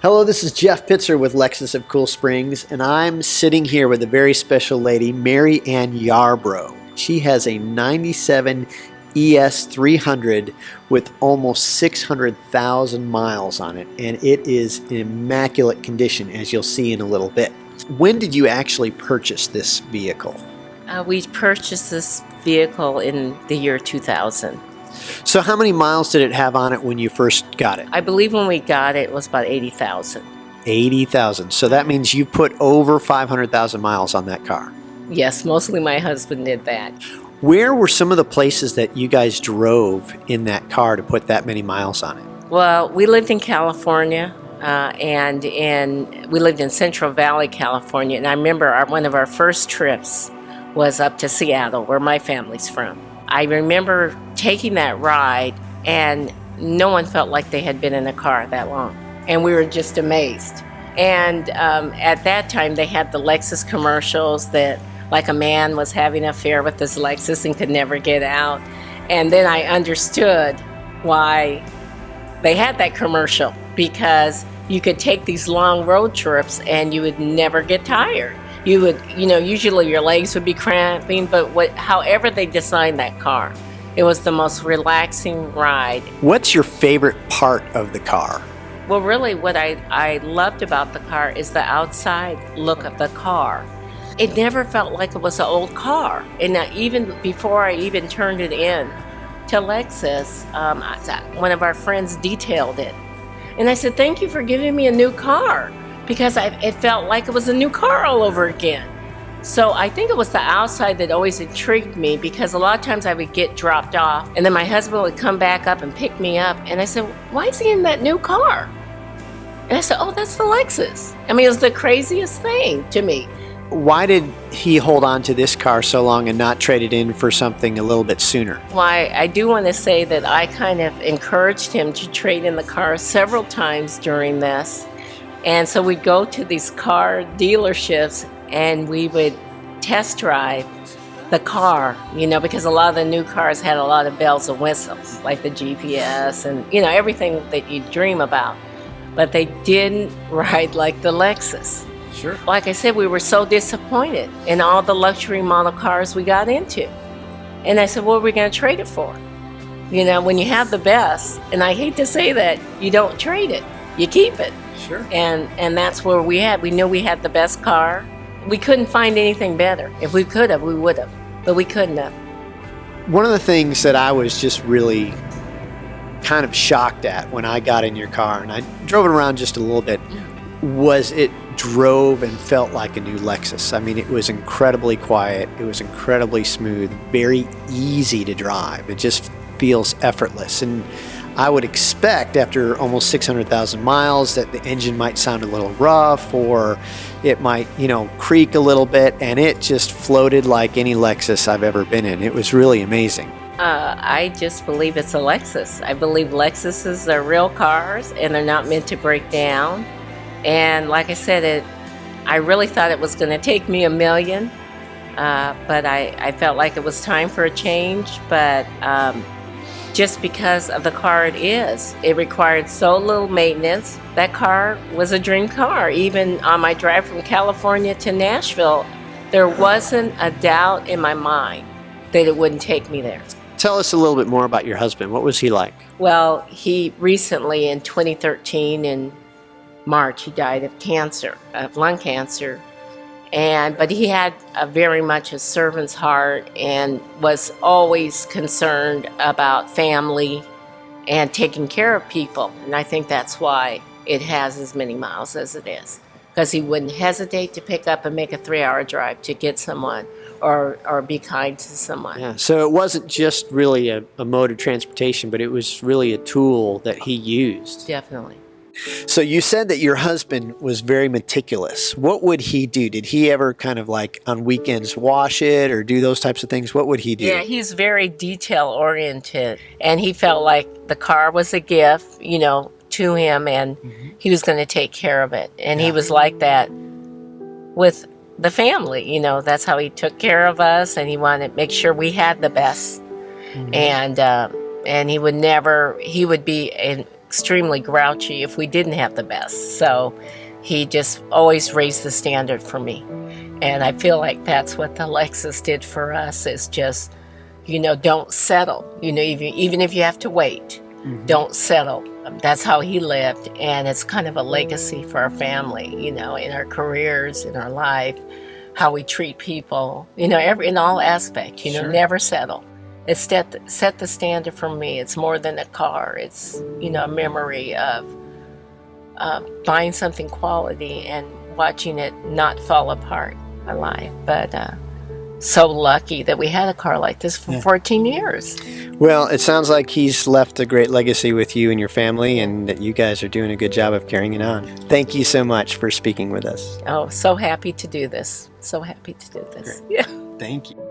Hello, this is Jeff Pitzer with Lexus of Cool Springs, and I'm sitting here with a very special lady, Mary Ann Yarbrough. She has a 97 ES 300 with almost 600,000 miles on it, and it is in immaculate condition, as you'll see in a little bit. When did you actually purchase this vehicle? We purchased this vehicle in the year 2000. So how many miles did it have on it when you first got it? I believe when we got it, it was about 80,000. 80,000. So that means you put over 500,000 miles on that car. Yes, mostly my husband did that. Where were some of the places that you guys drove in that car to put that many miles on it? Well, we lived in California, and we lived in Central Valley, California. And I remember one of our first trips was up to Seattle, where my family's from. I remember taking that ride, and no one felt like they had been in a car that long. And we were just amazed. And at that time, they had the Lexus commercials that, like, a man was having an affair with his Lexus and could never get out. And then I understood why they had that commercial, because you could take these long road trips and you would never get tired. You would, usually your legs would be cramping, but however they designed that car, it was the most relaxing ride. What's your favorite part of the car? Well, really what I loved about the car is the outside look of the car. It never felt like it was an old car. And even before I even turned it in to Lexus, one of our friends detailed it. And I said, "Thank you for giving me a new car," because it felt like it was a new car all over again. So I think it was the outside that always intrigued me, because a lot of times I would get dropped off and then my husband would come back up and pick me up, and I said, "Why is he in that new car?" And I said, "Oh, that's the Lexus." I mean, it was the craziest thing to me. Why did he hold on to this car so long and not trade it in for something a little bit sooner? Well, I do want to say that I kind of encouraged him to trade in the car several times during this. And so we'd go to these car dealerships and we would test drive the car, because a lot of the new cars had a lot of bells and whistles, like the GPS and, everything that you dream about. But they didn't ride like the Lexus. Sure. Like I said, we were so disappointed in all the luxury model cars we got into. And I said, "What are we going to trade it for?" When you have the best, and I hate to say that, you don't trade it, you keep it. Sure. And that's where we knew we had the best car. We couldn't find anything better. If we could have, we would have, but we couldn't have. One of the things that I was just really kind of shocked at when I got in your car, and I drove it around just a little bit, was it drove and felt like a new Lexus. I mean, it was incredibly quiet. It was incredibly smooth, very easy to drive. It just feels effortless. And I would expect after almost 600,000 miles that the engine might sound a little rough, or it might, creak a little bit, and it just floated like any Lexus I've ever been in. It was really amazing. I just believe it's a Lexus. I believe Lexuses are real cars, and they're not meant to break down. And like I said, I really thought it was going to take me $1 million, but I felt like it was time for a change. But just because of the car it required so little maintenance. That car was a dream car. Even on my drive from California to Nashville, there wasn't a doubt in my mind that it wouldn't take me there. Tell us a little bit more about your husband. What was he like? Well, he recently, in 2013, in March, he died of cancer, of lung cancer. But he had very much a servant's heart and was always concerned about family and taking care of people. And I think that's why it has as many miles as it is, because he wouldn't hesitate to pick up and make a 3-hour drive to get someone or be kind to someone. Yeah, so it wasn't just really a mode of transportation, but it was really a tool that he used. Definitely. So you said that your husband was very meticulous. What would he do? Did he ever kind of like on weekends wash it or do those types of things? What would he do? Yeah, he's very detail oriented, and he felt like the car was a gift, to him, and he was going to take care of it. And he was like that with the family, that's how he took care of us, and he wanted to make sure we had the best. And he would be extremely grouchy if we didn't have the best. So he just always raised the standard for me. And I feel like that's what the Lexus did for us, is just, don't settle. Even if you have to wait, don't settle. That's how he lived. And it's kind of a legacy for our family, in our careers, in our life, how we treat people, in all aspects, Sure. Never settle. It's set the standard for me. It's more than a car. It's, a memory of buying something quality and watching it not fall apart, my life. But so lucky that we had a car like this for 14 years. Well, it sounds like he's left a great legacy with you and your family, and that you guys are doing a good job of carrying it on. Thank you so much for speaking with us. Oh, so happy to do this. So happy to do this. Great. Yeah. Thank you.